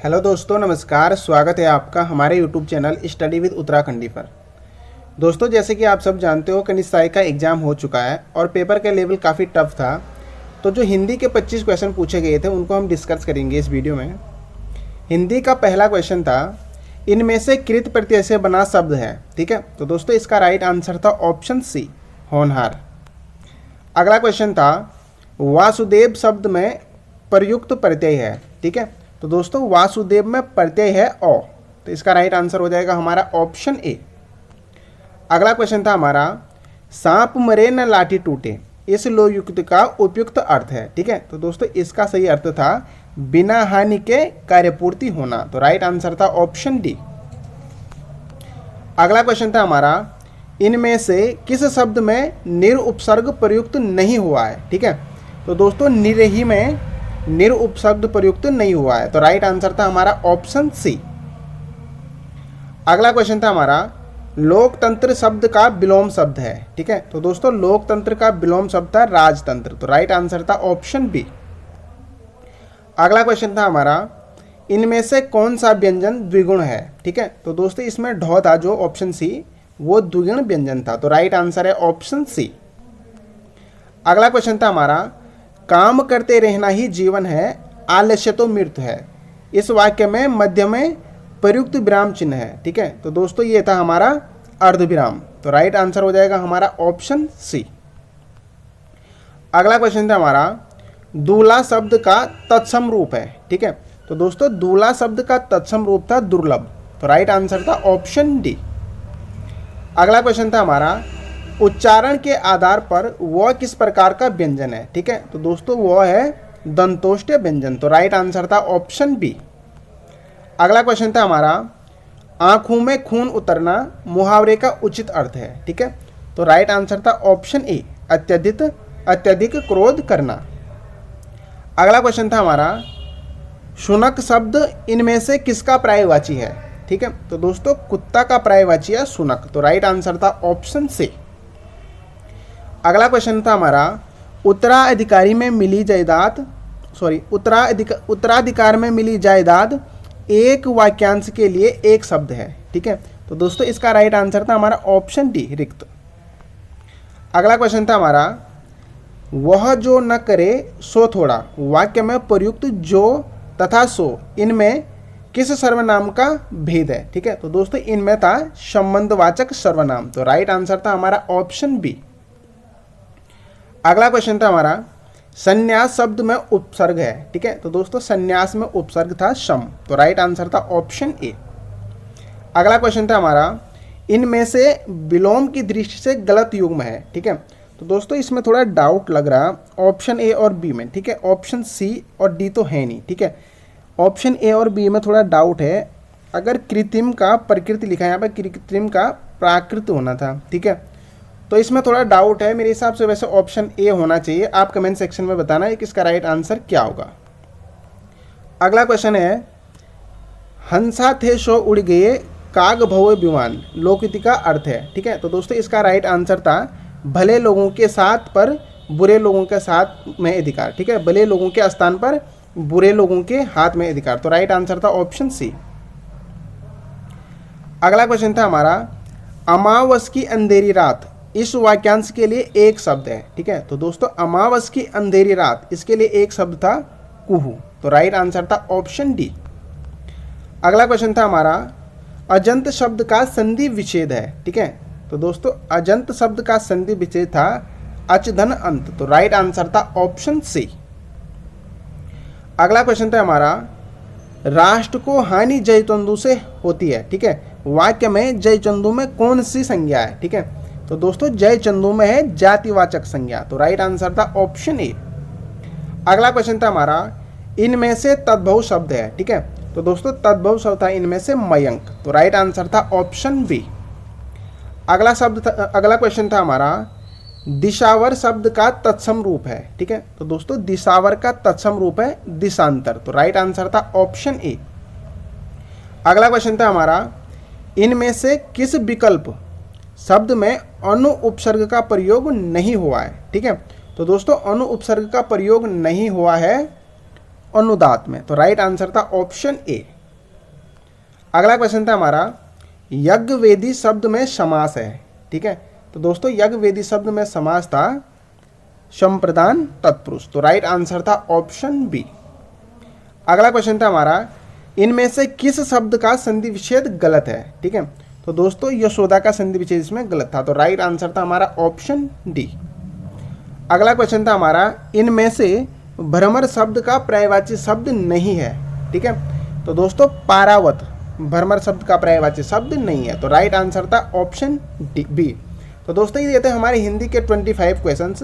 Hello दोस्तों, नमस्कार। स्वागत है आपका हमारे YouTube channel study with Uttarakhandi पर। दोस्तों, जैसे कि आप सब जानते हो, कनिष्ठ सहायक का एग्ज़ाम हो चुका है और पेपर का लेवल काफ़ी टफ था। तो जो हिंदी के 25 क्वेश्चन पूछे गए थे उनको हम डिस्कस करेंगे इस वीडियो में। हिंदी का पहला क्वेश्चन था, इनमें से कृत प्रत्यय से बना शब्द है। ठीक है, तो दोस्तों इसका राइट आंसर था ऑप्शन सी, होनहार। अगला क्वेश्चन था, वासुदेव शब्द में प्रयुक्त प्रत्यय है। ठीक है, तो दोस्तों वासुदेव में प्रत्यय है औ, तो इसका राइट आंसर हो जाएगा हमारा ऑप्शन ए। अगला क्वेश्चन था हमारा, सांप मरे न लाठी टूटे, इस लोयुक्त का उपयुक्त अर्थ है। ठीक है, तो दोस्तों इसका सही अर्थ था बिना हानि के कार्यपूर्ति होना, तो राइट आंसर था ऑप्शन डी। अगला क्वेश्चन था हमारा, इनमें से किस शब्द में निर उपसर्ग प्रयुक्त नहीं हुआ है। ठीक है, तो दोस्तों निरही में निर उपशब्द प्रयुक्त नहीं हुआ है, तो राइट आंसर था हमारा ऑप्शन सी। अगला क्वेश्चन था हमारा, लोकतंत्र शब्द का विलोम शब्द है। ठीक है, तो दोस्तों लोकतंत्र का विलोम शब्द था राजतंत्र, तो राइट आंसर था ऑप्शन बी। अगला क्वेश्चन था हमारा, इनमें से कौन सा व्यंजन द्विगुण है। ठीक है, तो दोस्तों इसमें ढ था जो ऑप्शन सी, वो द्विगुण व्यंजन था, तो राइट आंसर है ऑप्शन सी। अगला क्वेश्चन था हमारा, काम करते रहना ही जीवन है, आलस्य तो मृत्यु है, इस वाक्य में मध्य में प्रयुक्त विराम चिन्ह है। ठीक है, तो दोस्तों ये था हमारा अर्धविराम, तो राइट आंसर हो जाएगा हमारा ऑप्शन सी। अगला क्वेश्चन था हमारा, दूल्हा शब्द का तत्सम रूप है। ठीक है, तो दोस्तों दूल्हा शब्द का तत्सम रूप था दुर्लभ, तो राइट आंसर था ऑप्शन डी। अगला क्वेश्चन था हमारा, उच्चारण के आधार पर वह किस प्रकार का व्यंजन है। ठीक है, तो दोस्तों वह है दंतोष्ठ्य व्यंजन, तो राइट आंसर था ऑप्शन बी। अगला क्वेश्चन था हमारा, आंखों में खून उतरना मुहावरे का उचित अर्थ है। ठीक है, तो राइट आंसर था ऑप्शन ए, अत्यधिक क्रोध करना। अगला क्वेश्चन था हमारा, शुनक शब्द इनमें से किसका पर्यायवाची है। ठीक है, तो दोस्तों कुत्ता का पर्यायवाची है शुनक, तो राइट आंसर था ऑप्शन सी। अगला क्वेश्चन था हमारा, उत्तराधिकार में मिली जायदाद एक वाक्यांश के लिए एक शब्द है। ठीक है, तो दोस्तों इसका राइट आंसर था हमारा ऑप्शन डी, रिक्त। अगला क्वेश्चन था हमारा, वह जो न करे सो थोड़ा, वाक्य में प्रयुक्त जो तथा सो इनमें किस सर्वनाम का भेद है। ठीक है, तो दोस्तों इनमें था संबंधवाचक सर्वनाम, तो राइट आंसर था हमारा ऑप्शन बी। अगला क्वेश्चन था हमारा, संन्यास शब्द में उपसर्ग है। ठीक है, तो दोस्तों संन्यास में उपसर्ग था सम, तो राइट आंसर था ऑप्शन ए। अगला क्वेश्चन था हमारा, इनमें से विलोम की दृष्टि से गलत युग्म है। ठीक है, तो दोस्तों इसमें थोड़ा डाउट लग रहा ऑप्शन ए और बी में। ठीक है, ऑप्शन सी और डी तो है नहीं। ठीक है, ऑप्शन ए और बी में थोड़ा डाउट है। अगर कृत्रिम का प्रकृति लिखा है, यहाँ पर कृत्रिम का प्राकृत होना था। ठीक है, तो इसमें थोड़ा डाउट है। मेरे हिसाब से वैसे ऑप्शन ए होना चाहिए। आप कमेंट सेक्शन में बताना है कि इसका राइट आंसर क्या होगा। अगला क्वेश्चन है, हंसा थे सो उड़ गए काग भवे विमान, लोकोक्ति का अर्थ है। ठीक है, तो दोस्तों इसका राइट आंसर था भले लोगों के साथ पर बुरे लोगों के साथ में अधिकार। ठीक है, भले लोगों के स्थान पर बुरे लोगों के हाथ में अधिकार, तो राइट आंसर था ऑप्शन सी। अगला क्वेश्चन था हमारा, अमावस की अंधेरी रात इस वाक्यांश के लिए एक शब्द है। ठीक है, तो दोस्तों अमावस की अंधेरी रात, इसके लिए एक शब्द था कुहू, तो राइट आंसर था ऑप्शन डी। अगला क्वेश्चन था हमारा, अजंत शब्द का संधि विच्छेद है। ठीक है, तो दोस्तों अजंत शब्द का संधि विच्छेद था अच धन अंत, तो राइट आंसर था ऑप्शन सी। अगला क्वेश्चन था हमारा, राष्ट्र को हानि जयचंदू से होती है। ठीक है, वाक्य में जयचंदू में कौन सी संज्ञा है। ठीक है, तो दोस्तों जयचंदू में है जातिवाचक संज्ञा, तो राइट आंसर था ऑप्शन ए। अगला क्वेश्चन था हमारा, इनमें से तद्भव शब्द है। ठीक है, तो दोस्तों तद्भव शब्द था इनमें से मयंक, तो राइट आंसर था ऑप्शन बी। अगला क्वेश्चन था हमारा, दिशावर शब्द का तत्सम रूप है। ठीक है, तो दोस्तों दिशावर का तत्सम रूप है दिशांतर, तो राइट आंसर था ऑप्शन ए। अगला क्वेश्चन था हमारा, इनमें से किस विकल्प शब्द में अनु उपसर्ग का प्रयोग नहीं हुआ है। ठीक है, तो दोस्तों अनु उपसर्ग का प्रयोग नहीं हुआ है अनुदात में। तो राइट आंसर था ऑप्शन ए। अगला क्वेश्चन था हमारा, यज्ञवेदी शब्द में समास है, ठीक है। तो दोस्तों यज्ञवेदी शब्द में समास था संप्रदान तत्पुरुष। तो राइट आंसर था ऑप्शन बी। अगला क्वेश्चन था हमारा, इनमें से किस शब्द का संधि विच्छेद गलत है, ठीक है। तो दोस्तों यशोदा का संधि विच्छेद इसमें गलत था। तो राइट आंसर था हमारा ऑप्शन डी। अगला क्वेश्चन था हमारा, इनमें से भ्रमर शब्द का पर्यायवाची शब्द नहीं है, ठीक है। तो दोस्तों पारावत भ्रमर शब्द का पर्यायवाची शब्द नहीं है। तो राइट आंसर था ऑप्शन डी बी। तो दोस्तों ये थे हमारे हिंदी के 25 क्वेश्चंस।